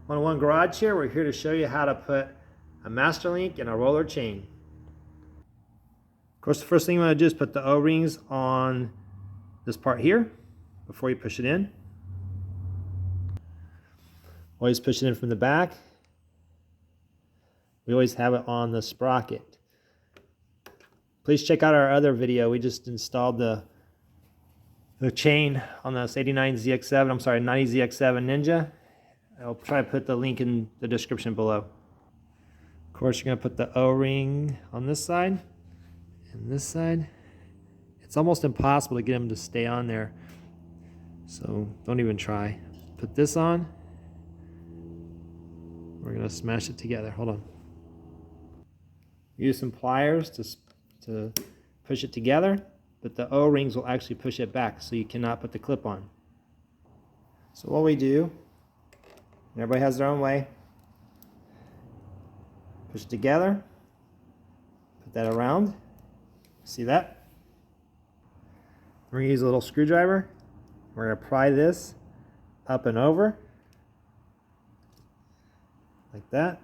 101 Garage here. We're here to show you how to put a master link in a roller chain. Of course, the first thing you want to do is put the O-rings on this part here before you push it in. Always push it in from the back. We always have it on the sprocket. Please check out our other video. We just installed the chain on this 90 ZX7 Ninja. I'll try to put the link in the description below. Of course, you're going to put the O-ring on this side and this side. It's almost impossible to get them to stay on there, so don't even try. Put this on. We're going to smash it together. Hold on. Use some pliers to push it together, but the O-rings will actually push it back, so you cannot put the clip on. So what we do, everybody has their own way. Push it together, put that around. See that? We're going to use a little screwdriver. We're going to pry this up and over, like that.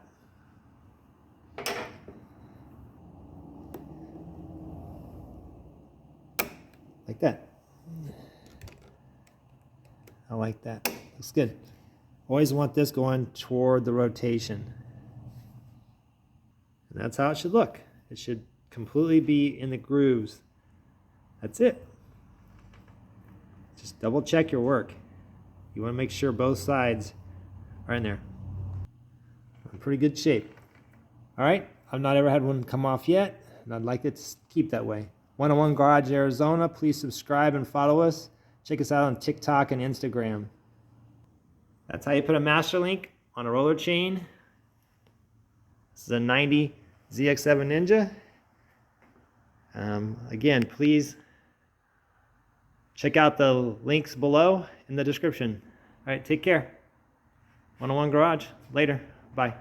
Like that. I like that. Looks good. Always want this going toward the rotation. And that's how it should look. It should completely be in the grooves. That's it. Just double check your work. You want to make sure both sides are in there. In pretty good shape. All right, I've not ever had one come off yet, and I'd like it to keep that way. 101 Garage, Arizona. Please subscribe and follow us. Check us out on TikTok and Instagram. That's how you put a master link on a roller chain. This is a 90 ZX7 Ninja. Again, please check out the links below in the description. All right, take care. 101 Garage. Later. Bye.